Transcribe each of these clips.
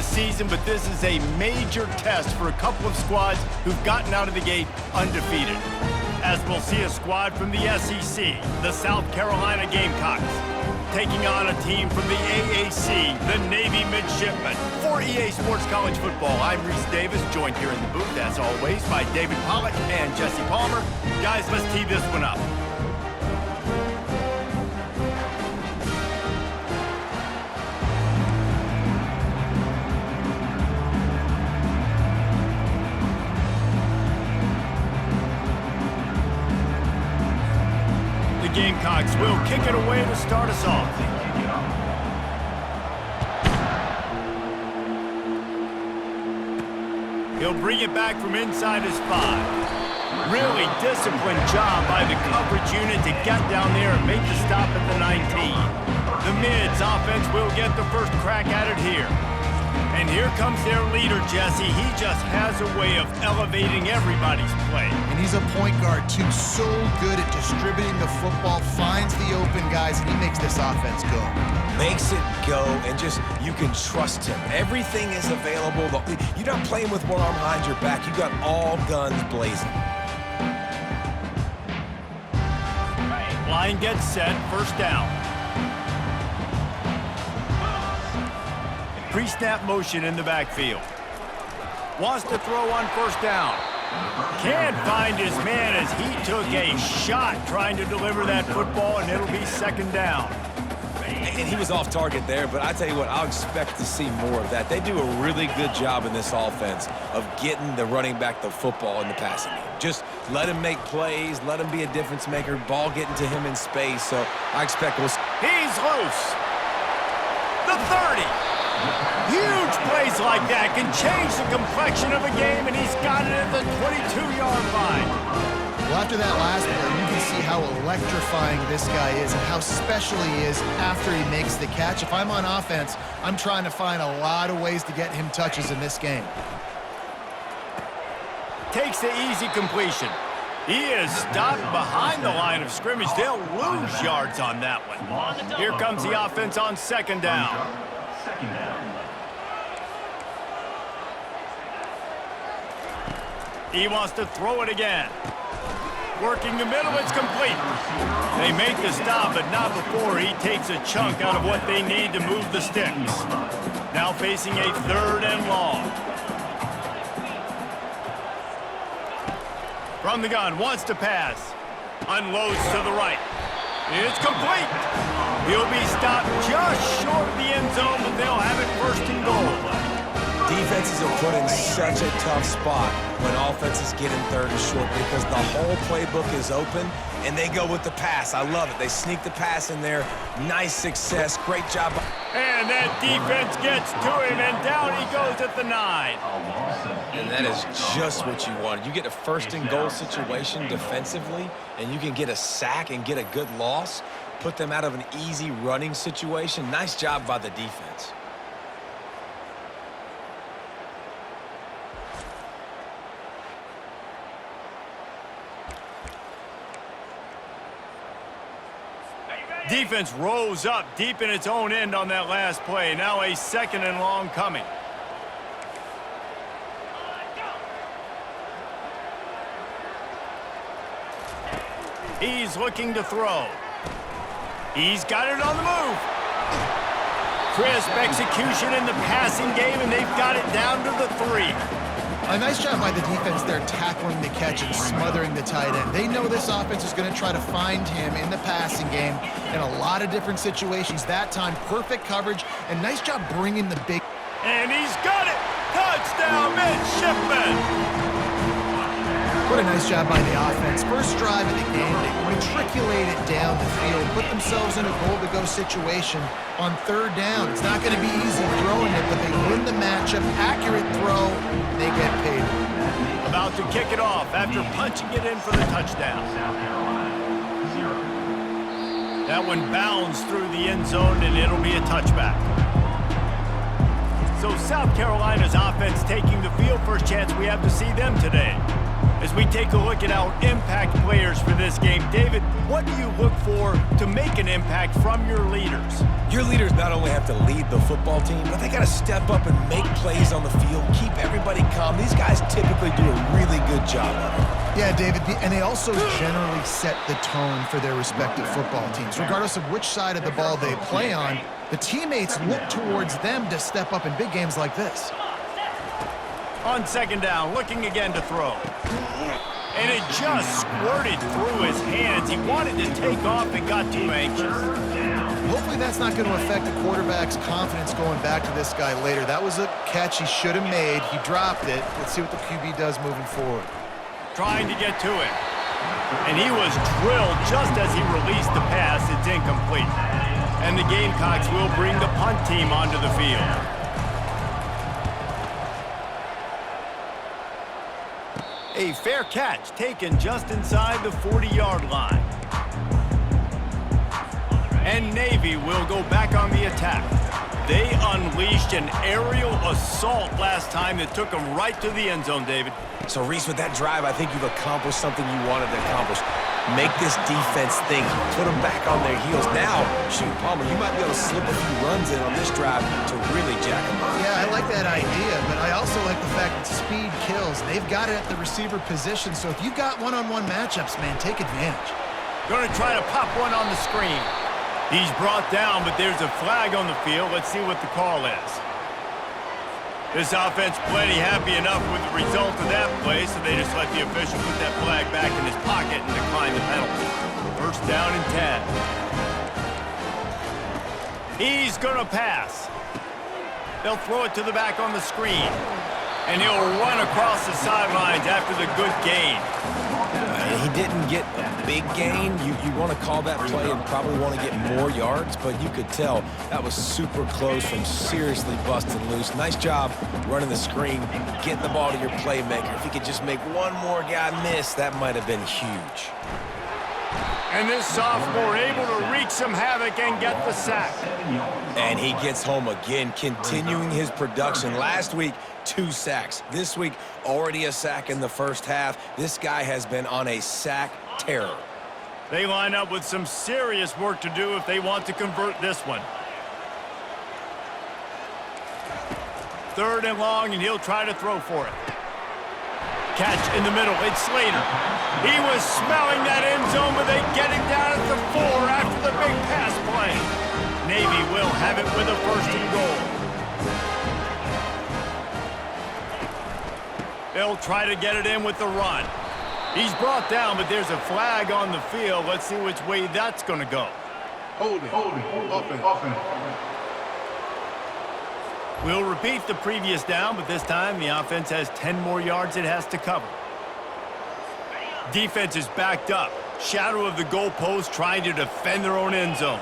the season, but this is a major test for a couple of squads who've gotten out of the gate undefeated. As we'll see a squad from the SEC, the South Carolina Gamecocks, taking on a team from the AAC, the Navy Midshipmen. For EA Sports College Football, I'm Reese Davis, joined here in the booth, as always, by David Pollack and Jesse Palmer. Guys, let's tee this one up. The Gamecocks will kick it away to start us off. He'll bring it back from inside his 5. Really disciplined job by the coverage unit to get down there and make the stop at the 19. The Mids offense will get the first crack at it here. And here comes their leader, Jesse. He just has a way of elevating everybody's play. And he's a point guard, too. So good at distributing the football, finds the open guys, and he makes this offense go. Makes it go, and just, you can trust him. Everything is available. You're not playing with one arm behind your back. You got all guns blazing. Line gets set, first down. Pre-snap motion in the backfield. Wants to throw on first down. Can't find his man as he took a shot trying to deliver that football, and it'll be second down. And he was off target there, but I tell you what, I'll expect to see more of that. They do a really good job in this offense of getting the running back the football in the passing game. Just let him make plays, let him be a difference maker, ball getting to him in space, so I expect we'll... He's loose. The 30. Huge plays like that can change the complexion of a game, and he's got it at the 22-yard line. Well, after that last play, you can see how electrifying this guy is and how special he is after he makes the catch. If I'm on offense, I'm trying to find a lot of ways to get him touches in this game. Takes the easy completion. He is stopped behind the line of scrimmage. They'll lose yards on that one. Here comes the offense on second down. He wants to throw it again. Working the middle, it's complete. They make the stop, but not before he takes a chunk out of what they need to move the sticks. Now facing a third and long. From the gun, wants to pass. Unloads to the right. It's complete. He'll be stopped just short of the end zone, but they'll have it first and goal. Defenses are put in such a tough spot when offenses get in third and short because the whole playbook is open, and they go with the pass. I love it. They sneak the pass in there. Nice success. Great job. And that defense gets to him, and down he goes at the 9. And that is just what you want. You get a first and goal situation defensively, and you can get a sack and get a good loss, put them out of an easy running situation. Nice job by the defense. Defense rose up deep in its own end on that last play. Now a second and long coming. He's looking to throw. He's got it on the move. Crisp execution in the passing game, and they've got it down to the 3. A nice job by the defense there tackling the catch and smothering the tight end. They know this offense is going to try to find him in the passing game in a lot of different situations. That time, perfect coverage, and nice job bringing the big... And he's got it! Touchdown, Midshipmen! What a nice job by the offense. First drive of the game, they matriculated down the field, put themselves in a goal-to-go situation on third down. It's not going to be easy throwing it, but they win the matchup. Accurate throw, they get paid. About to kick it off after punching it in for the touchdown. That one bounds through the end zone, and it'll be a touchback. So South Carolina's offense taking the field. First chance we have to see them today. As we take a look at our impact players for this game, David, what do you look for to make an impact from your leaders? Your leaders not only have to lead the football team, but they got to step up and make plays on the field, keep everybody calm. These guys typically do a really good job of it. Yeah, David, and they also generally set the tone for their respective football teams. Regardless of which side of the ball they play on, the teammates look towards them to step up in big games like this. On second down, looking again to throw. And it just squirted through his hands. He wanted to take off and got too anxious. Hopefully that's not going to affect the quarterback's confidence going back to this guy later. That was a catch he should have made. He dropped it. Let's see what the QB does moving forward. Trying to get to it. And he was drilled just as he released the pass. It's incomplete. And the Gamecocks will bring the punt team onto the field. A fair catch taken just inside the 40-yard line. And Navy will go back on the attack. They unleashed an aerial assault last time that took them right to the end zone, David. So, Reese, with that drive, I think you've accomplished something you wanted to accomplish. Make this defense think. Put them back on their heels. Now, shoot, Palmer, you might be able to slip a few runs in on this drive to really jack them up. Yeah, I like that idea, but I also like the fact that speed kills. They've got it at the receiver position, so if you've got one-on-one matchups, man, take advantage. Going to try to pop one on the screen. He's brought down, but there's a flag on the field. Let's see what the call is. This offense plenty happy enough with the result of that play, so they just let the official put that flag back in his pocket and decline the penalty. First down and 10. He's going to pass. They'll throw it to the back on the screen. And he'll run across the sidelines after the good gain. He didn't get a big gain. You want to call that play and probably want to get more yards, but you could tell that was super close from seriously busting loose. Nice job running the screen, getting the ball to your playmaker. If he could just make one more guy miss, that might have been huge. And this sophomore able to wreak some havoc and get the sack. And he gets home again, continuing his production. Last week, 2 sacks. This week, already a sack in the first half. This guy has been on a sack terror. They line up with some serious work to do if they want to convert this one. Third and long, and he'll try to throw for it. Catch in the middle. It's Slater. He was smelling that end zone, but they get him down at the 4 after the big pass play. Navy will have it with a first and goal. They'll try to get it in with the run. He's brought down, but there's a flag on the field. Let's see which way that's going to go. Hold it. Offense. We'll repeat the previous down, but this time the offense has 10 more yards it has to cover. Defense is backed up. Shadow of the goalpost trying to defend their own end zone.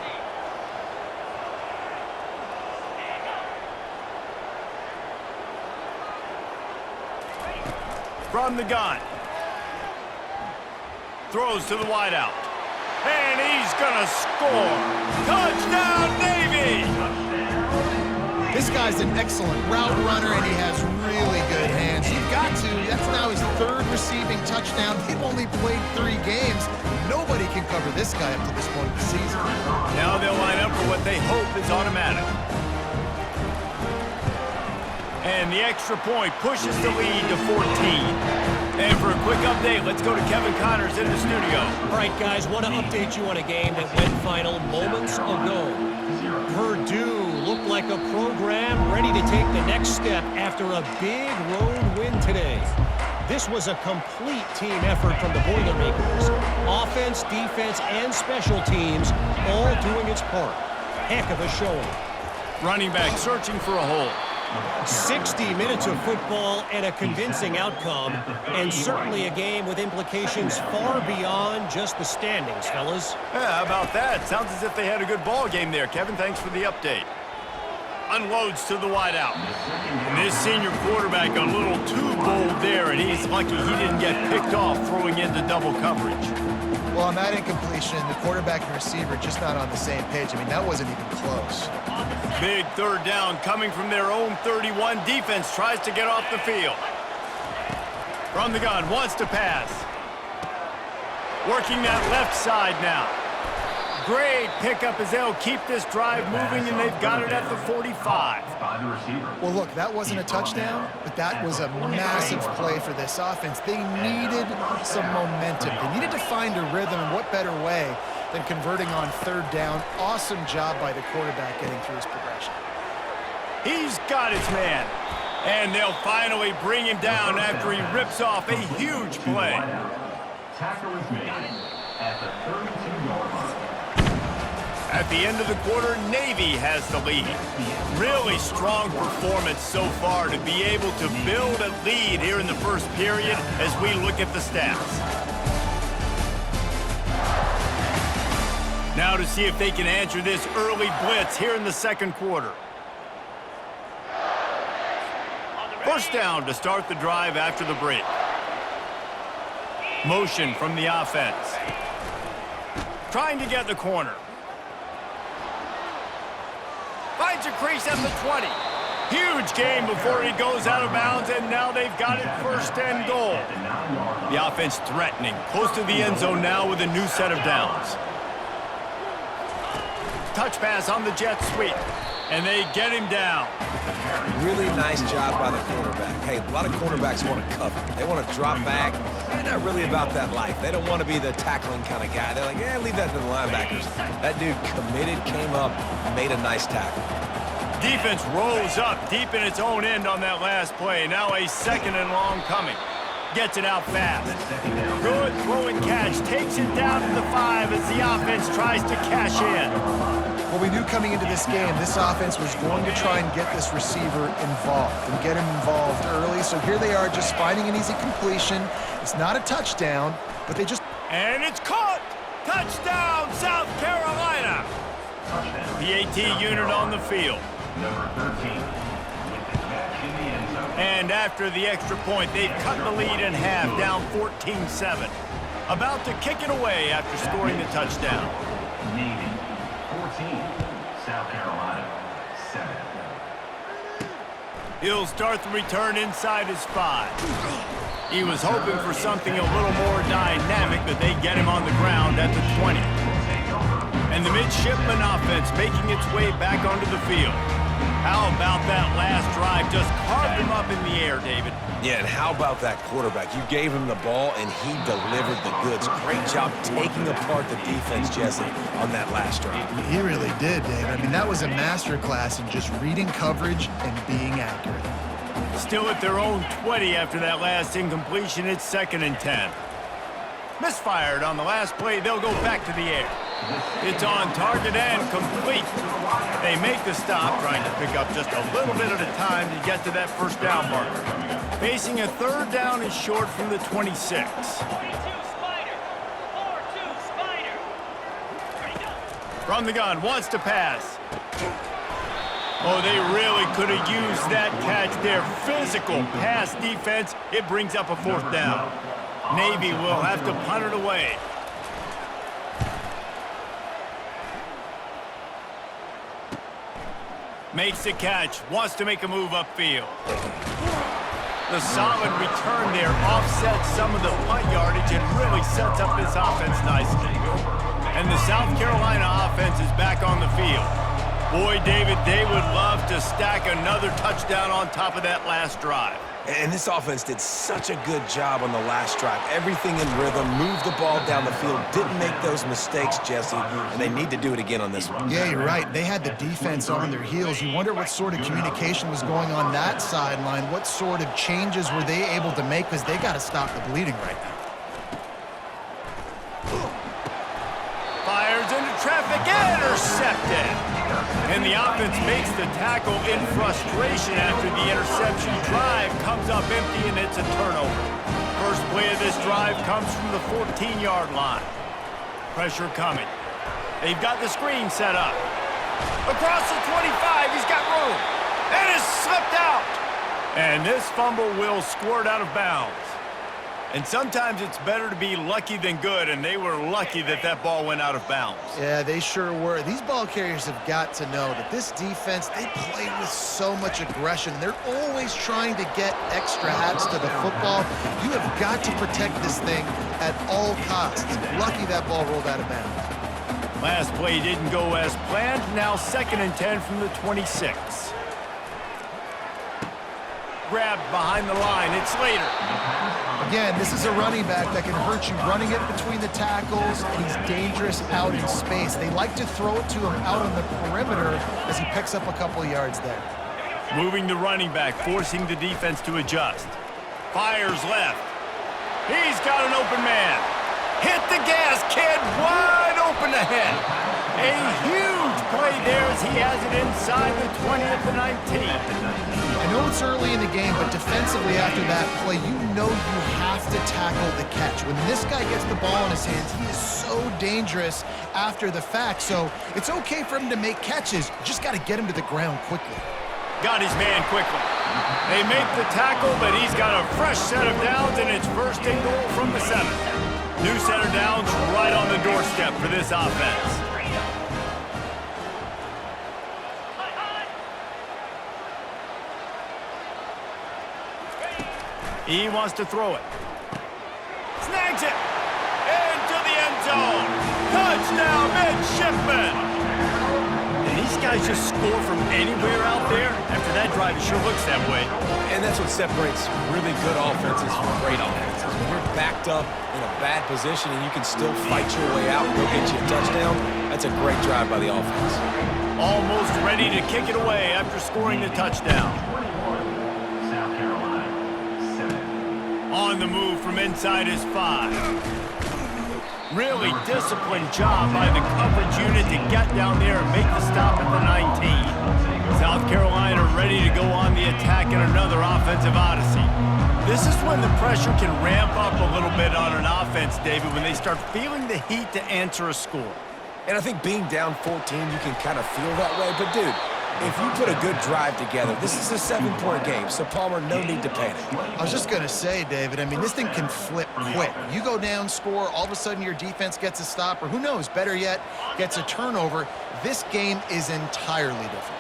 From the gun. Throws to the wideout. And he's going to score. Touchdown, Navy! This guy's an excellent route runner, and he has really good hands. You've got to. That's now his 3rd receiving touchdown. They've only played 3 games. Nobody can cover this guy up to this point of the season. Now they'll line up for what they hope is automatic. And the extra point pushes the lead to 14. And for a quick update, let's go to Kevin Connors in the studio. All right, guys, want to update you on a game that went final moments ago. Purdue looked like a program ready to take the next step after a big road win today. This was a complete team effort from the Boilermakers. Offense, defense, and special teams all doing its part. Heck of a showing. Running back searching for a hole. 60 minutes of football and a convincing outcome, and certainly a game with implications far beyond just the standings, fellas. Yeah, how about that? Sounds as if they had a good ball game there. Kevin, thanks for the update. Unloads to the wideout. And this senior quarterback a little too bold there, and he's lucky he didn't get picked off throwing into double coverage. Well, on that incompletion, the quarterback and receiver just not on the same page. I mean, that wasn't even close. Big third down coming from their own 31. Defense tries to get off the field. From the gun, wants to pass. Working that left side now. Great pickup as they'll keep this drive moving, and they've got it at the 45. Well, look, that wasn't a touchdown, but that was a massive play for this offense. They needed some momentum. They needed to find a rhythm, and what better way than converting on third down. Awesome job by the quarterback getting through his progression. He's got his man. And they'll finally bring him down after he rips off a huge play. Tackle is made at the 32-yard line. At the end of the quarter, Navy has the lead. Really strong performance so far to be able to build a lead here in the first period as we look at the stats. Now to see if they can answer this early blitz here in the second quarter. First down to start the drive after the break. Motion from the offense. Trying to get the corner. Finds a crease at the 20. Huge gain before he goes out of bounds, and now they've got it first and goal. The offense threatening, close to the end zone now with a new set of downs. Touch pass on the jet sweep, and they get him down. Really nice job by the quarterback. Hey, a lot of quarterbacks want to cover. They want to drop back. They're not really about that life. They don't want to be the tackling kind of guy. They're like, yeah, leave that to the linebackers. That dude committed, came up, made a nice tackle. Defense rolls up deep in its own end on that last play. Now a second and long coming. Gets it out fast. Good throw and catch. Takes it down to the 5 as the offense tries to cash in. Well, we knew coming into this game, this offense was going to try and get this receiver involved and get him involved early. So here they are just finding an easy completion. It's not a touchdown, but they just... And it's caught! Touchdown, South Carolina! The AT unit on the field. Number 13 with the catch in the end zone. And after the extra point, they've cut the lead in half, down 14-7. About to kick it away after scoring the touchdown. Navy 14, South Carolina 7. He'll start the return inside his 5. He was hoping for something a little more dynamic, but they get him on the ground at the 20. And the midshipman offense making its way back onto the field. How about that last drive? Just carved him up in the air, David. Yeah, and how about that quarterback? You gave him the ball, and he delivered the goods. Great job taking apart the defense, Jesse, on that last drive. He really did, Dave. I mean, that was a masterclass in just reading coverage and being accurate. Still at their own 20 after that last incompletion. It's 2nd and 10. Misfired on the last play. They'll go back to the air. It's on target and complete. They make the stop, trying to pick up just a little bit at a time to get to that first down marker. Facing a third down and short from the 26. 42 Spider. 4-2 Spider. From the gun, wants to pass. Oh, they really could have used that catch there. Physical pass defense. It brings up a 4th down. Navy will have to punt it away. Makes the catch, wants to make a move upfield. The solid return there offsets some of the punt yardage and really sets up this offense nicely. And the South Carolina offense is back on the field. Boy, David, they would love to stack another touchdown on top of that last drive. And this offense did such a good job on the last drive. Everything in rhythm, moved the ball down the field, didn't make those mistakes, Jesse, and they need to do it again on this one. Yeah, you're right. They had the defense on their heels. You wonder what sort of communication was going on that sideline. What sort of changes were they able to make, because they got to stop the bleeding right now. Fires into traffic, intercepted. And the offense makes the tackle in frustration after the interception. Drive comes up empty, and it's a turnover. First play of this drive comes from the 14-yard line. Pressure coming. They've got the screen set up. Across the 25, he's got room. And it's slipped out. And this fumble will squirt out of bounds. And sometimes it's better to be lucky than good, and they were lucky that that ball went out of bounds. Yeah, they sure were. These ball carriers have got to know that this defense, they play with so much aggression. They're always trying to get extra hats to the football. You have got to protect this thing at all costs. Lucky that ball rolled out of bounds. Last play didn't go as planned. Now 2nd and 10 from the 26. Grabbed behind the line. It's Slater. Again, this is a running back that can hurt you running it between the tackles, and he's dangerous out in space. They like to throw it to him out on the perimeter as he picks up a couple yards there. Moving the running back, forcing the defense to adjust. Fires left. He's got an open man. Hit the gas, kid. Wide open ahead. A huge play there as he has it inside the 20 at the 19. I know it's early in the game, but defensively after that play, you know you have to tackle the catch. When this guy gets the ball in his hands, he is so dangerous after the fact. So it's okay for him to make catches. You just got to get him to the ground quickly. Got his man quickly. They make the tackle, but he's got a fresh set of downs, and it's 1st and goal from the 7. New set of downs right on the doorstep for this offense. He wants to throw it. Snags it. Into the end zone. Touchdown, midshipman. And these guys just score from anywhere out there. After that drive, it sure looks that way. And that's what separates really good offenses from great offenses. When you're backed up in a bad position and you can still fight your way out and go get you a touchdown, that's a great drive by the offense. Almost ready to kick it away after scoring the touchdown. South Carolina, 7. On the move from inside his 5. Really disciplined job by the coverage unit to get down there and make the stop at the 19. South Carolina ready to go on the attack in another offensive odyssey. This is when the pressure can ramp up a little bit on an offense, David, when they start feeling the heat to answer a score. And I think being down 14, you can kind of feel that way. But, dude, if you put a good drive together, this is a 7-point game, so Palmer, no need to panic. I was just going to say, David, I mean, this thing can flip quick. You go down, score, all of a sudden your defense gets a stop, or who knows, better yet, gets a turnover. This game is entirely different.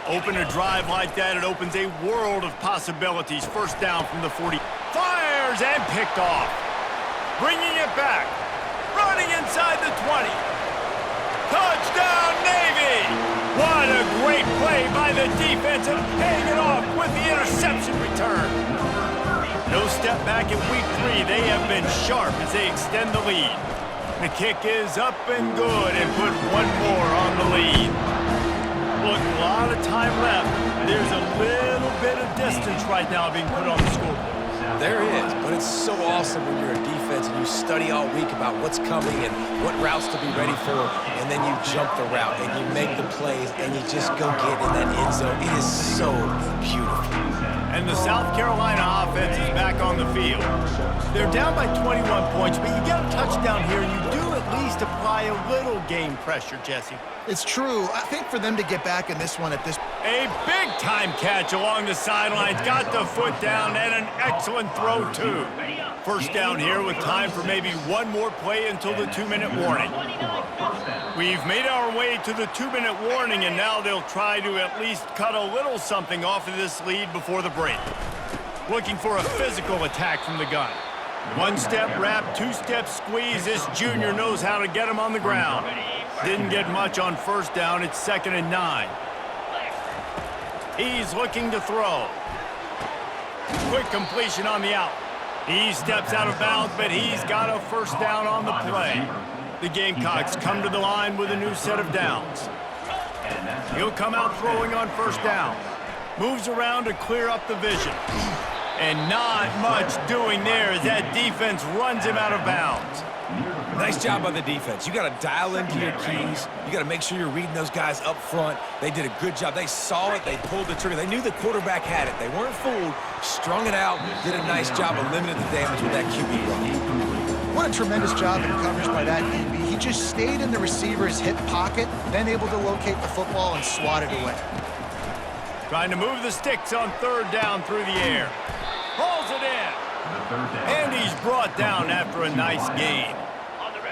Open a drive like that, it opens a world of possibilities. 1st down from the 40. Fires and picked off. Bringing it back. Running inside the 20. Touchdown, Navy! What a great play by the defense and paying it off with the interception return. No step back in week 3. They have been sharp as they extend the lead. The kick is up and good and put one more on the lead. Look, a lot of time left. There's a little bit of distance right now being put on the scoreboard. There is, but it's so awesome when you're a defense and you study all week about what's coming and what routes to be ready for, and then you jump the route and you make the plays and you just go get in that end zone. It is so beautiful. And the South Carolina offense is back on the field. They're down by 21 points, but you get a touchdown here, you do at least apply a little game pressure, Jesse. It's true. I think for them to get back in this one at this A big-time catch along the sidelines, got the foot down, and an excellent throw, too. 1st down here with time for maybe one more play until the 2-minute warning. We've made our way to the 2-minute warning, and now they'll try to at least cut a little something off of this lead before the break. Looking for a physical attack from the gun. 1-step wrap, 2-step squeeze. This junior knows how to get him on the ground. Didn't get much on 1st down. It's 2nd and 9. He's looking to throw. Quick completion on the out. He steps out of bounds, but he's got a 1st down on the play. The Gamecocks come to the line with a new set of downs. He'll come out throwing on 1st down. Moves around to clear up the vision. And not much doing there as that defense runs him out of bounds. Nice job by the defense. You got to dial into your keys. You got to make sure you're reading those guys up front. They did a good job. They saw it. They pulled the trigger. They knew the quarterback had it. They weren't fooled. Strung it out. Did a nice job of limiting the damage with that QB run. What a tremendous job in coverage by that DB. He just stayed in the receiver's hip pocket, then able to locate the football and swat it away. Trying to move the sticks on 3rd down through the air. Pulls it in. And he's brought down after a nice gain.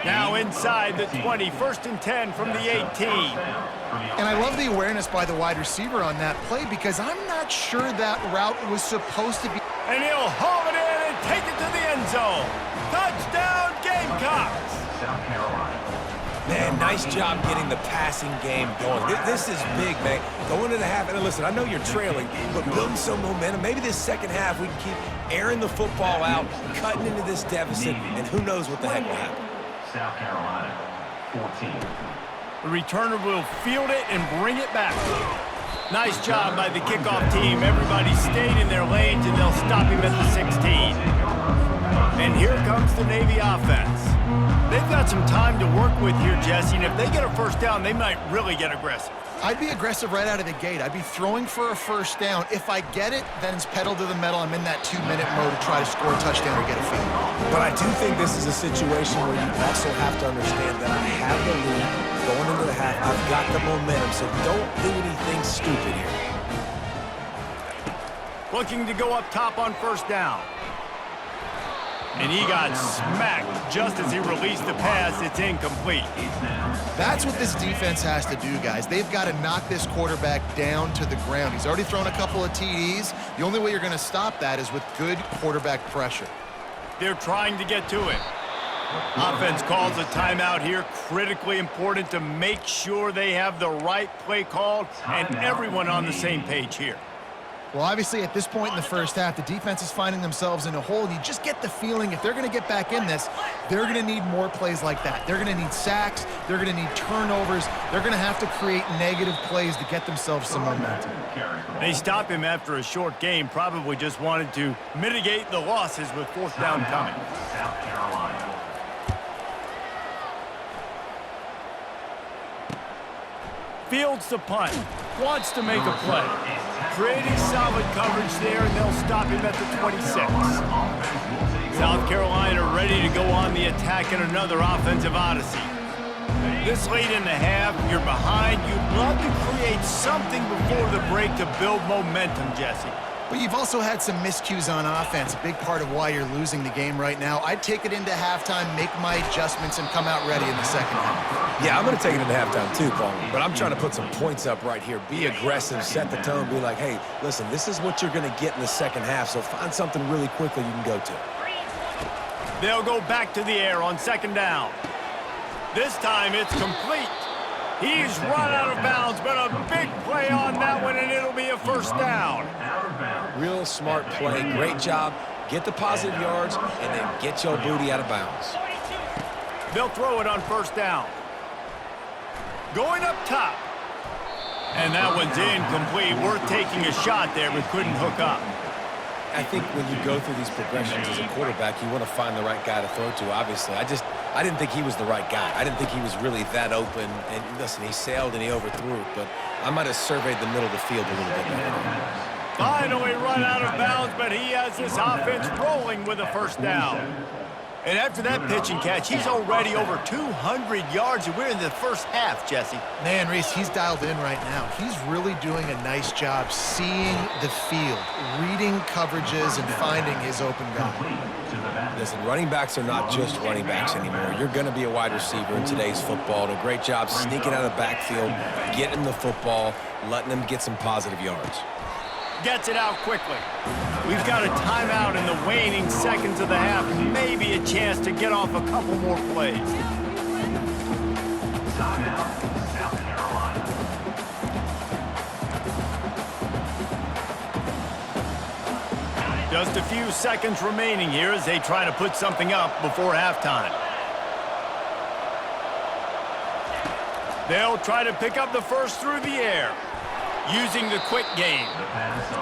Now inside the 20, 1st and 10 from the 18. And I love the awareness by the wide receiver on that play because I'm not sure that route was supposed to be. And he'll haul it in and take it to the end zone. Touchdown, Gamecocks! South Carolina. Man, nice job getting the passing game going. This is big, man. Going into the half, and listen, I know you're trailing, but building some momentum. Maybe this second half we can keep airing the football out, cutting into this deficit, and who knows what the heck will happen. South Carolina, 14. The returner will field it and bring it back. Nice job by the kickoff team. Everybody stayed in their lanes, and they'll stop him at the 16. And here comes the Navy offense. They've got some time to work with here, Jesse, and if they get a first down, they might really get aggressive. I'd be aggressive right out of the gate. I'd be throwing for a first down. If I get it, then it's pedal to the metal. I'm in that 2-minute mode to try to score a touchdown or get a field. But I do think this is a situation where you also have to understand that I have the lead going into the half. I've got the momentum, so don't do anything stupid here. Looking to go up top on first down. And he got smacked just as he released the pass. It's incomplete. That's what this defense has to do, guys. They've got to knock this quarterback down to the ground. He's already thrown a couple of TDs. The only way you're going to stop that is with good quarterback pressure. They're trying to get to it. Offense calls a timeout here. Critically important to make sure they have the right play called and everyone on the same page here. Well, obviously, at this point in the first half, the defense is finding themselves in a hole. You just get the feeling if they're going to get back in this, they're going to need more plays like that. They're going to need sacks. They're going to need turnovers. They're going to have to create negative plays to get themselves some momentum. They stop him after a short game, probably just wanted to mitigate the losses with fourth down coming. South Carolina. Fields the punt. Wants to make a play. Creating solid coverage there, and they'll stop him at the 26. South Carolina ready to go on the attack in another offensive odyssey. This late in the half, you're behind. You'd love to create something before the break to build momentum, Jesse. But you've also had some miscues on offense, a big part of why you're losing the game right now. I'd take it into halftime, make my adjustments, and come out ready in the second half. Yeah, I'm going to take it into halftime too, Coleman. But I'm trying to put some points up right here. Be aggressive, set the tone, be like, hey, listen, this is what you're going to get in the second half, so find something really quickly you can go to. They'll go back to the air on second down. This time it's complete. He's run out of bounds, but a big play on that one, and it'll be a first down. Real smart play. Great job. Get the positive yards, and then get your booty out of bounds. They'll throw it on first down. Going up top. And that one's incomplete. Worth taking a shot there, but couldn't hook up. I think when you go through these progressions as a quarterback, you want to find the right guy to throw to, obviously. I didn't think he was the right guy. I didn't think he was really that open. And listen, he sailed and he overthrew it, but I might have surveyed the middle of the field a little bit better. Finally run out of bounds, but he has this offense rolling with a first down. And after that pitch and catch, he's already over 200 yards, and we're in the first half, Jesse. Man, Reese, he's dialed in right now. He's really doing a nice job seeing the field, reading coverages, and finding his open guy. Listen, running backs are not just running backs anymore. You're going to be a wide receiver in today's football. And a great job sneaking out of the backfield, getting the football, letting them get some positive yards. Gets it out quickly. We've got a timeout in the waning seconds of the half. Maybe a chance to get off a couple more plays. Timeout, South Carolina. Just a few seconds remaining here as they try to put something up before halftime. They'll try to pick up the first through the air, using the quick game.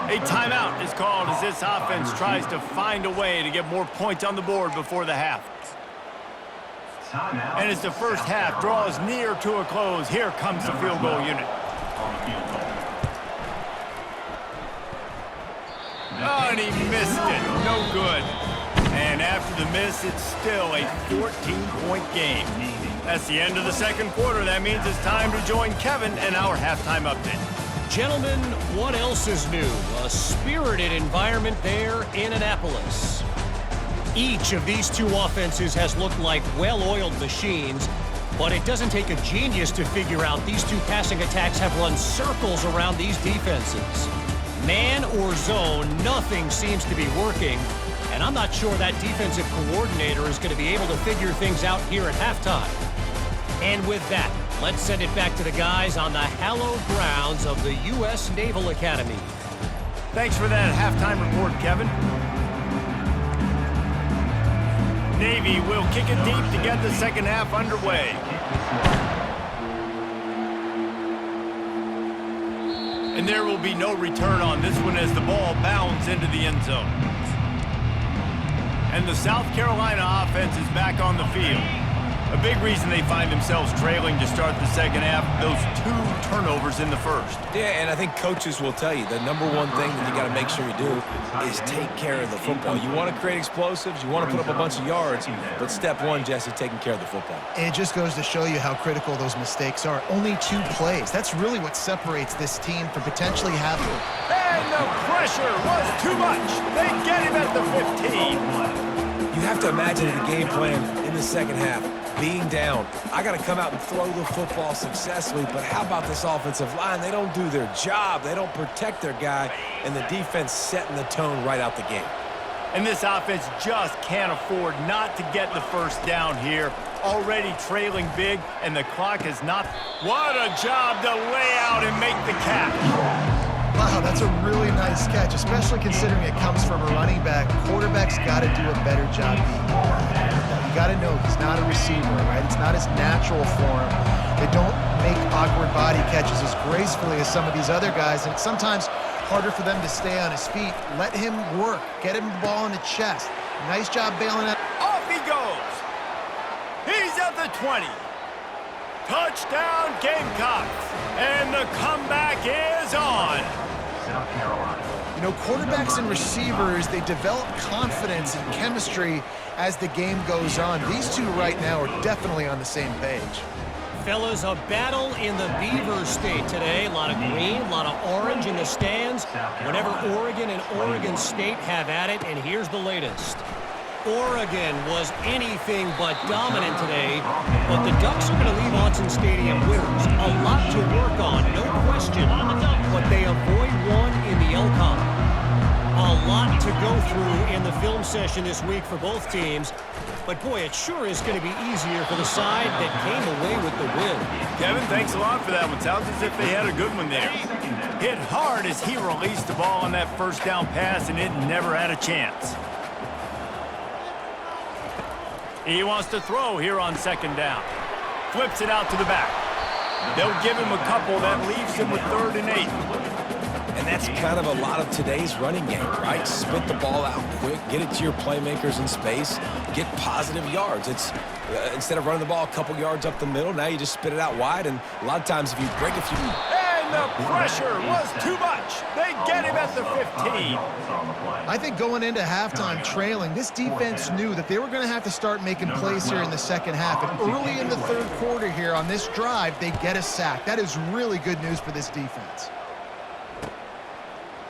A timeout is called as this offense tries to find a way to get more points on the board before the half. And as the first half draws near to a close, here comes the field goal unit. Oh, and he missed it. No good. And after the miss, it's still a 14-point game. That's the end of the second quarter. That means it's time to join Kevin in our halftime update. Gentlemen, what else is new? A spirited environment there in Annapolis. Each of these two offenses has looked like well-oiled machines, but it doesn't take a genius to figure out these two passing attacks have run circles around these defenses. Man or zone, nothing seems to be working, and I'm not sure that defensive coordinator is going to be able to figure things out here at halftime. And with that, let's send it back to the guys on the hallowed grounds of the U.S. Naval Academy. Thanks for that halftime report, Kevin. Navy will kick it deep to get the second half underway. And there will be no return on this one as the ball bounds into the end zone. And the South Carolina offense is back on the field. A big reason they find themselves trailing to start the second half, those 2 turnovers in the first. Yeah, and I think coaches will tell you the number one thing that you got to make sure you do is take care of the football. You want to create explosives, you want to put up a bunch of yards, but step one, Jesse, taking care of the football. And it just goes to show you how critical those mistakes are. Only 2 plays. That's really what separates this team from potentially having. And the pressure was too much. They get him at the 15. You have to imagine the game plan in the second half. Being down, I got to come out and throw the football successfully, but how about this offensive line? They don't do their job. They don't protect their guy, and the defense setting the tone right out the gate. And this offense just can't afford not to get the first down here. Already trailing big, and the clock is not. What a job to lay out and make the catch. Wow, that's a really nice catch, especially considering it comes from a running back. Quarterback's got to do a better job being You got to know he's not a receiver, right? It's not his natural form. They don't make awkward body catches as gracefully as some of these other guys, and it's sometimes harder for them to stay on his feet. Let him work. Get him the ball in the chest. Nice job bailing out. Off he goes. He's at the 20. Touchdown Gamecocks. And the comeback is on. South Carolina. You know, quarterbacks and receivers, they develop confidence and chemistry as the game goes on. These two right now are definitely on the same page. Fellas, a battle in the Beaver State today. A lot of green, a lot of orange in the stands. Whenever Oregon and Oregon State have at it, and here's the latest. Oregon was anything but dominant today, but the Ducks are going to leave Autzen Stadium winners. A lot to work on, no question, but they avoid one in the LCON. A lot to go through in the film session this week for both teams, but boy, it sure is going to be easier for the side that came away with the win. Kevin, thanks a lot for that one. Sounds as if they had a good one there. Hit hard as he released the ball on that first down pass, and it never had a chance. He wants to throw here on second down. Flips it out to the back. They'll give him a couple. That leaves him with 3rd and 8. And that's kind of a lot of today's running game, right? Spit the ball out quick, get it to your playmakers in space, get positive yards. It's instead of running the ball a couple yards up the middle, now you just spit it out wide, and a lot of times if you break a few... And the pressure was too much. They get him at the 15. I think going into halftime trailing, this defense knew that they were going to have to start making plays here in the second half. And early in the 3rd quarter here on this drive, they get a sack. That is really good news for this defense.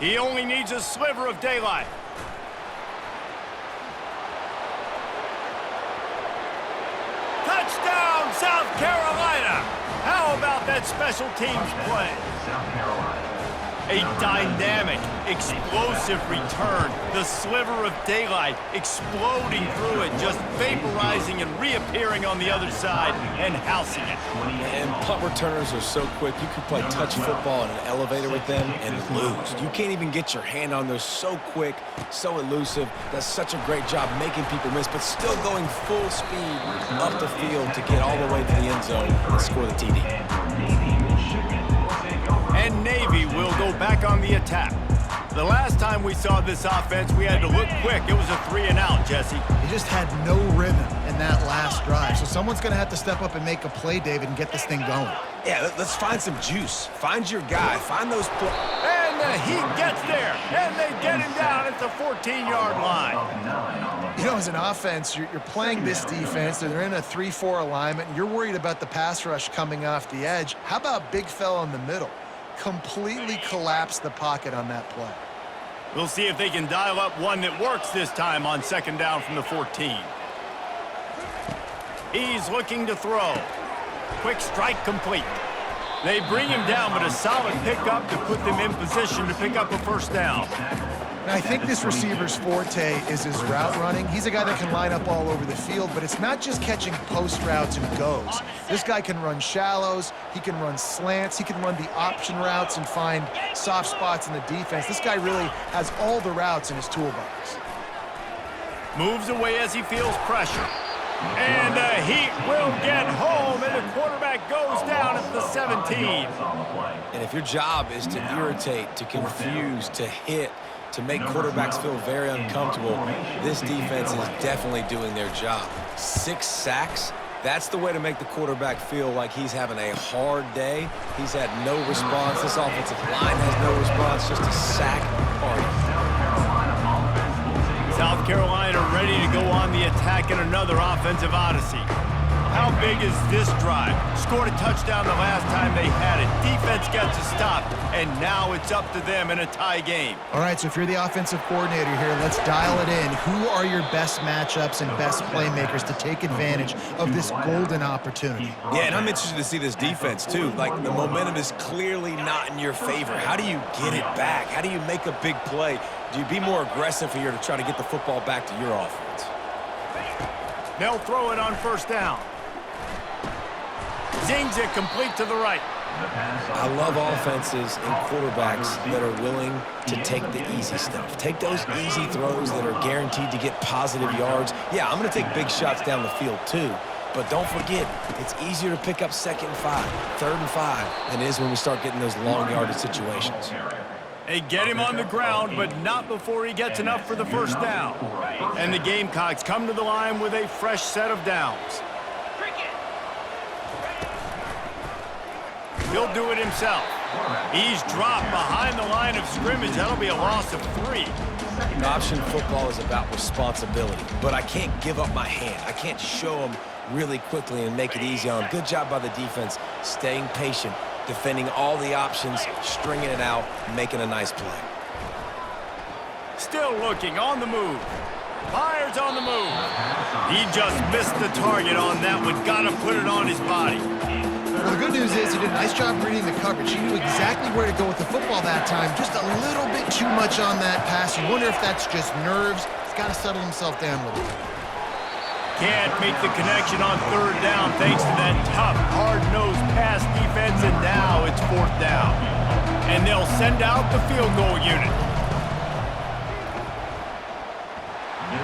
He only needs a sliver of daylight. Touchdown, South Carolina! How about that special teams play? South Carolina. A dynamic, explosive return. The sliver of daylight exploding through it, just vaporizing and reappearing on the other side and housing it. And punt returners are so quick. You can play touch football in an elevator with them and lose. You can't even get your hand on. They're so quick, so elusive. Does such a great job making people miss, but still going full speed up the field to get all the way to the end zone and score the TD. And Navy will go back on the attack. The last time we saw this offense, we had to look quick. It was a 3-and-out, Jesse. They just had no rhythm in that last drive. So someone's going to have to step up and make a play, David, and get this thing going. Yeah, let's find some juice. Find your guy. Find those plays. And he gets there, and they get him down at the 14-yard line. You know, as an offense, you're playing this defense. They're in a 3-4 alignment, and you're worried about the pass rush coming off the edge. How about big fella in the middle? Completely collapsed the pocket on that play. We'll see if they can dial up one that works this time on second down from the 14. He's looking to throw. Quick strike complete. They bring him down, but a solid pickup to put them in position to pick up a first down. And I think this receiver's forte is his route running. He's a guy that can line up all over the field, but it's not just catching post routes and goes. This guy can run shallows, he can run slants, he can run the option routes and find soft spots in the defense. This guy really has all the routes in his toolbox. Moves away as he feels pressure. And the Heat will get home, and the quarterback goes down at the 17. And if your job is to irritate, to confuse, to hit, to make quarterbacks feel very uncomfortable, this defense is definitely doing their job. 6 sacks, that's the way to make the quarterback feel like he's having a hard day. He's had no response. This offensive line has no response, just a sack party. South Carolina ready to go on the attack in another offensive odyssey. How big is this drive? Scored a touchdown the last time they had it. Defense gets a stop, and now it's up to them in a tie game. All right, so if you're the offensive coordinator here, let's dial it in. Who are your best matchups and best playmakers to take advantage of this golden opportunity? Yeah, and I'm interested to see this defense, too. Like, the momentum is clearly not in your favor. How do you get it back? How do you make a big play? Do you be more aggressive here to try to get the football back to your offense? They'll throw it on first down. Zings it complete to the right. I love offenses and quarterbacks that are willing to take the easy stuff. Take those easy throws that are guaranteed to get positive yards. Yeah, I'm going to take big shots down the field too. But don't forget, it's easier to pick up 2nd and 5, 3rd and 5 than it is when we start getting those long yardage situations. They get him on the ground, but not before he gets enough for the first down. And the Gamecocks come to the line with a fresh set of downs. He'll do it himself. He's dropped behind the line of scrimmage. That'll be a loss of 3. Option football is about responsibility, but I can't give up my hand. I can't show them really quickly and make it easy on them. Good job by the defense, staying patient, defending all the options, stringing it out, making a nice play. Still looking, on the move. Myers on the move. He just missed the target on that one. Got to put it on his body. Well, the good news is he did a nice job reading the coverage. He knew exactly where to go with the football that time. Just a little bit too much on that pass. You wonder if that's just nerves. He's got to settle himself down a little bit. Can't make the connection on 3rd down thanks to that tough, hard-nosed pass defense, and now it's 4th down. And they'll send out the field goal unit.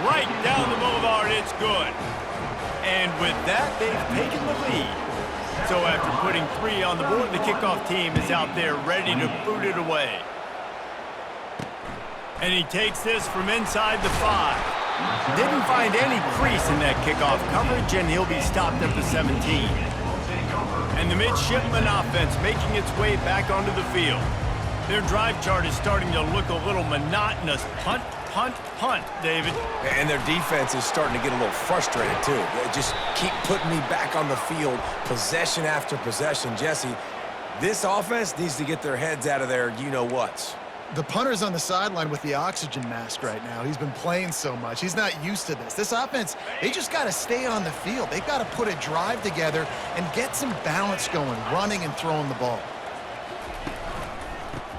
Right down the boulevard, it's good. And with that, they've taken the lead. So after putting 3 on the board, the kickoff team is out there ready to boot it away. And he takes this from inside the 5. Didn't find any crease in that kickoff coverage, and he'll be stopped at the 17. And the midshipman offense making its way back onto the field. Their drive chart is starting to look a little monotonous. Punt, punt, punt, David. And their defense is starting to get a little frustrated, too. They just keep putting me back on the field, possession after possession. Jesse, this offense needs to get their heads out of their you-know-whats. The punter's on the sideline with the oxygen mask right now. He's been playing so much. He's not used to this. This offense, they just got to stay on the field. They've got to put a drive together and get some balance going, running and throwing the ball.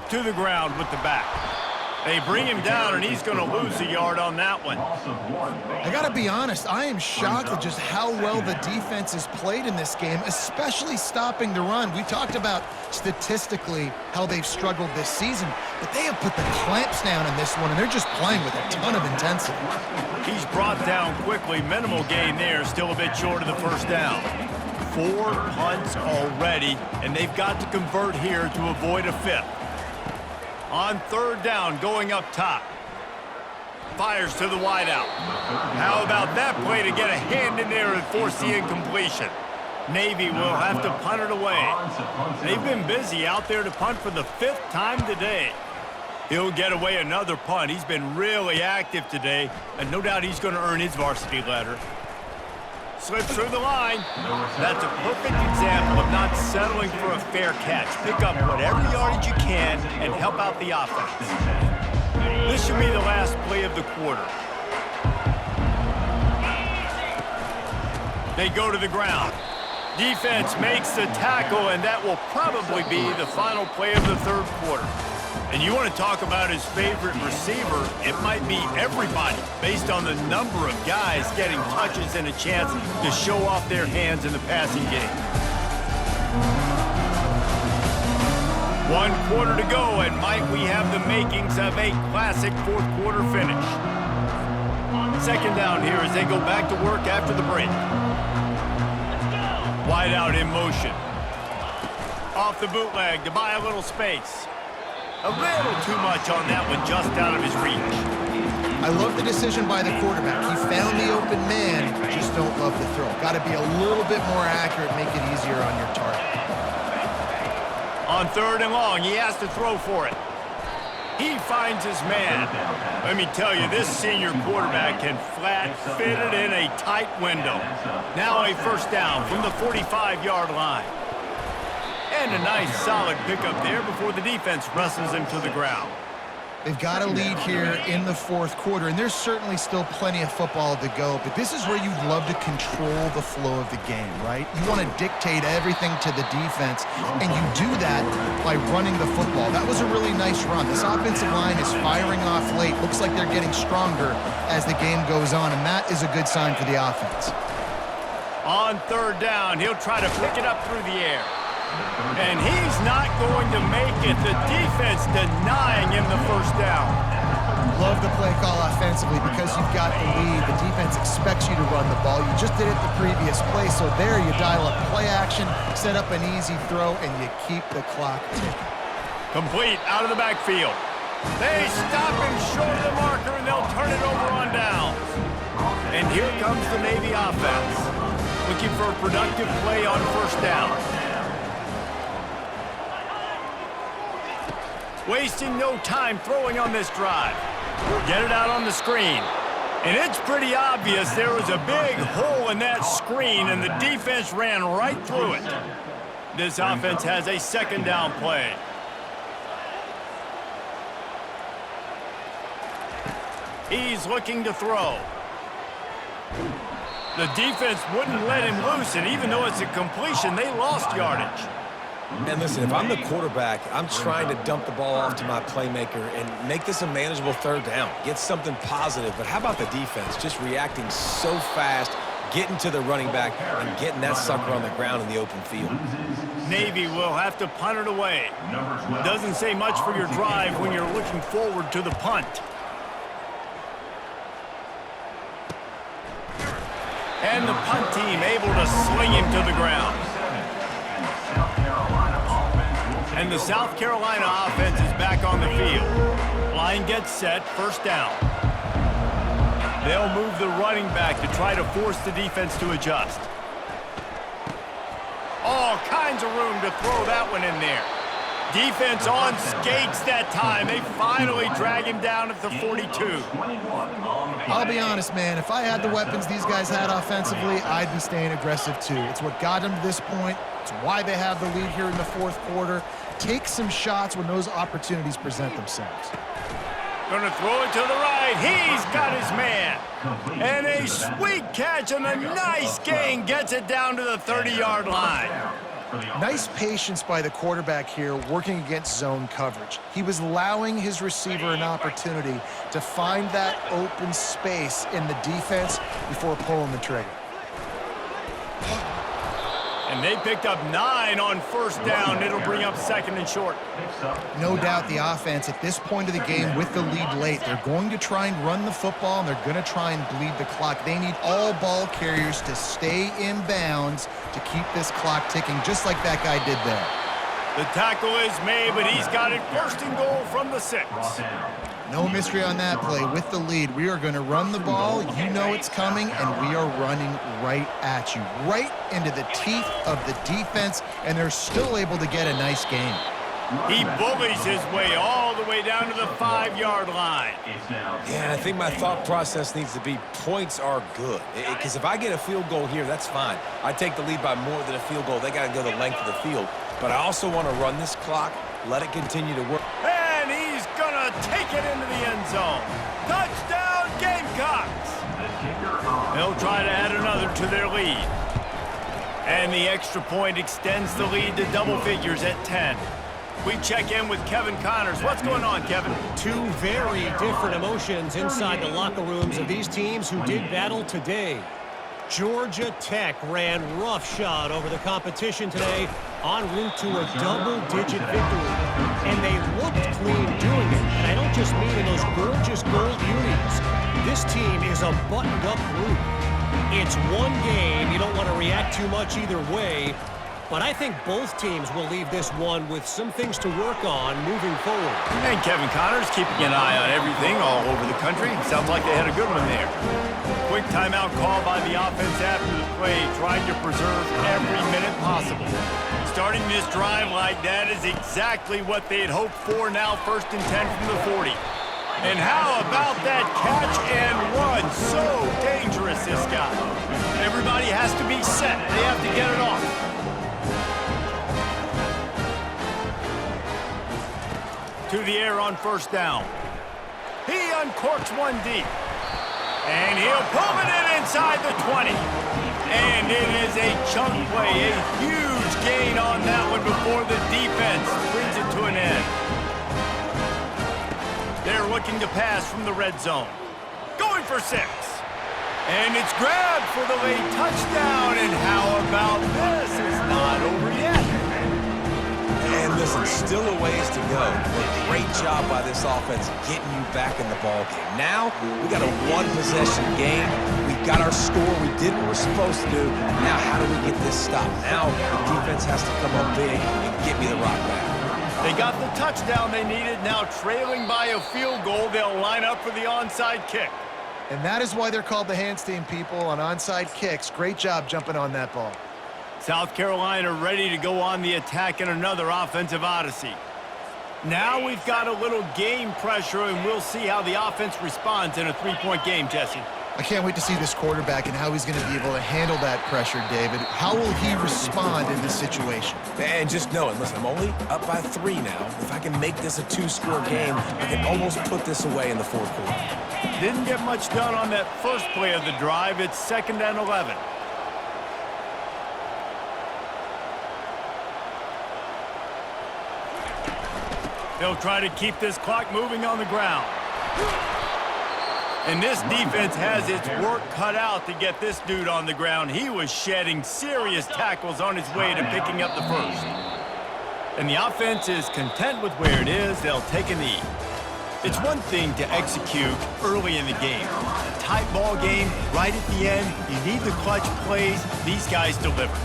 To the ground with the back. They bring him down, and he's going to lose a yard on that one. I got to be honest, I am shocked at just how well the defense has played in this game, especially stopping the run. We talked about statistically how they've struggled this season, but they have put the clamps down in this one, and they're just playing with a ton of intensity. He's brought down quickly. Minimal gain there, still a bit short of the first down. 4 punts already, and they've got to convert here to avoid a 5th. On 3rd down, going up top. Fires to the wideout. How about that play to get a hand in there and force the incompletion? Navy will have to punt it away. They've been busy out there to punt for the 5th time today. He'll get away another punt. He's been really active today, and no doubt he's going to earn his varsity letter. Slips through the line. That's a perfect example of not settling for a fair catch. Pick up whatever yardage you can and help out the offense. This should be the last play of the quarter. They go to the ground. Defense makes the tackle, and that will probably be the final play of the third quarter. And you want to talk about his favorite receiver, it might be everybody based on the number of guys getting touches and a chance to show off their hands in the passing game. 1 quarter to go, and might we have the makings of a classic fourth quarter finish. Second down here as they go back to work after the break. Wide out in motion. Off the bootleg to buy a little space. A little too much on that one, just out of his reach. I love the decision by the quarterback. He found the open man, just don't love the throw. Got to be a little bit more accurate, make it easier on your target. On 3rd and long, he has to throw for it. He finds his man. Let me tell you, this senior quarterback can flat fit it in a tight window. Now a first down from the 45-yard line. And a nice solid pickup there before the defense wrestles him to the ground. They've got a lead here in the fourth quarter, and there's certainly still plenty of football to go, but this is where you'd love to control the flow of the game, right? You want to dictate everything to the defense, and you do that by running the football. That was a really nice run. This offensive line is firing off late. Looks like they're getting stronger as the game goes on, and that is a good sign for the offense. On 3rd down, he'll try to pick it up through the air. And he's not going to make it. The defense denying him the first down. Love the play call offensively because you've got the lead. The defense expects you to run the ball. You just did it the previous play, so there you dial up play action, set up an easy throw, and you keep the clock ticking. Complete out of the backfield. They stop him short of the marker, and they'll turn it over on downs. And here comes the Navy offense, looking for a productive play on first down. Wasting no time throwing on this drive. Get it out on the screen. And it's pretty obvious there was a big hole in that screen, and the defense ran right through it. This offense has a second down play. He's looking to throw. The defense wouldn't let him loose, and even though it's a completion, they lost yardage. And listen, if I'm the quarterback, I'm trying to dump the ball off to my playmaker and make this a manageable third down. Get something positive. But how about the defense? Just reacting so fast, getting to the running back, and getting that sucker on the ground in the open field. Navy will have to punt it away. Doesn't say much for your drive when you're looking forward to the punt. And the punt team able to sling him to the ground. And the South Carolina offense is back on the field. Line gets set, first down. They'll move the running back to try to force the defense to adjust. All kinds of room to throw that one in there. Defense on skates that time. They finally drag him down at the 42. I'll be honest, man. If I had the weapons these guys had offensively, I'd be staying aggressive too. It's what got them to this point. It's why they have the lead here in the fourth quarter. Take some shots when those opportunities present themselves. Gonna throw it to the right. He's got his man. And a sweet catch and a nice gain gets it down to the 30-yard line. Nice patience by the quarterback here working against zone coverage. He was allowing his receiver an opportunity to find that open space in the defense before pulling the trigger. And they picked up 9 on first down. It'll bring up second and short. No doubt the offense at this point of the game with the lead late, they're going to try and run the football, and they're going to try and bleed the clock. They need all ball carriers to stay in bounds to keep this clock ticking, just like that guy did there. The tackle is made, but he's got it first and goal from the 6. No mystery on that play. With the lead, we are going to run the ball. You know it's coming, and we are running right at you, right into the teeth of the defense, and they're still able to get a nice gain. He bullies his way all the way down to the 5-yard line. Yeah, I think my thought process needs to be points are good. Because if I get a field goal here, that's fine. I take the lead by more than a field goal. They got to go the length of the field. But I also want to run this clock, let it continue to work. And he's going to take it into the end zone. down. Touchdown, Gamecocks! They'll try to add another to their lead. And the extra point extends the lead to double figures at 10. We check in with Kevin Connors. What's going on, Kevin? Two very different emotions inside the locker rooms of these teams who did battle today. Georgia Tech ran roughshod over the competition today en route to a double-digit victory. And they looked clean doing it. And I don't just mean in those gorgeous gold unis. This team is a buttoned-up group. It's one game. You don't want to react too much either way. But I think both teams will leave this one with some things to work on moving forward. And Kevin Connors keeping an eye on everything all over the country. Sounds like they had a good one there. Quick timeout call by the offense after the play, trying to preserve every minute possible. Starting this drive like that is exactly what they had hoped for. Now 1st and 10 from the 40. And how about that catch and run? So dangerous, this guy. Everybody has to be set. They have to get it off. To the air on 1st down. He uncorks one deep. And he'll pull it in inside the 20. And it is a chunk play, a huge gain on that one before the defense brings it to an end. They're looking to pass from the red zone. Going for 6. And it's grabbed for the late touchdown. And how about this? It's not over yet. And listen, still a ways to go. But great job by this offense getting you back in the ballgame. Now, we got a one-possession game. We got our score. We did what we're supposed to do. Now, how do we get this stopped? Now, the defense has to come up big and get me the rock back. They got the touchdown they needed. Now trailing by a field goal, they'll line up for the onside kick. And that is why they're called the Handstein people on onside kicks. Great job jumping on that ball. South Carolina ready to go on the attack in another offensive odyssey. Now we've got a little game pressure, and we'll see how the offense responds in a 3-point game, Jesse. I can't wait to see this quarterback and how he's going to be able to handle that pressure, David. How will he respond in this situation? And just know it. Listen, I'm only up by 3 now. If I can make this a 2-score game, I can almost put this away in the 4th quarter. Didn't get much done on that first play of the drive. It's 2nd and 11. They'll try to keep this clock moving on the ground. And this defense has its work cut out to get this dude on the ground. He was shedding serious tackles on his way to picking up the first. And the offense is content with where it is. They'll take a knee. It's one thing to execute early in the game. A tight ball game, right at the end, you need the clutch plays. These guys deliver.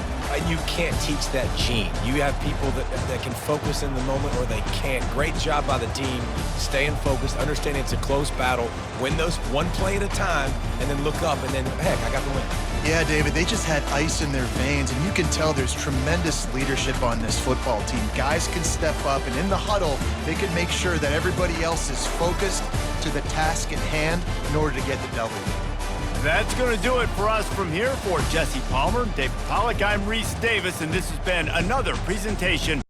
You can't teach that gene. You have people that can focus in the moment or they can't. Great job by the team, staying focused, understanding it's a close battle, win those one play at a time, and then look up, and then, heck, I got the win. Yeah, David, they just had ice in their veins, and you can tell there's tremendous leadership on this football team. Guys can step up, and in the huddle, they can make sure that everybody else is focused to the task at hand in order to get the W. That's going to do it for us from here. For Jesse Palmer, David Pollack, I'm Reese Davis, and this has been another presentation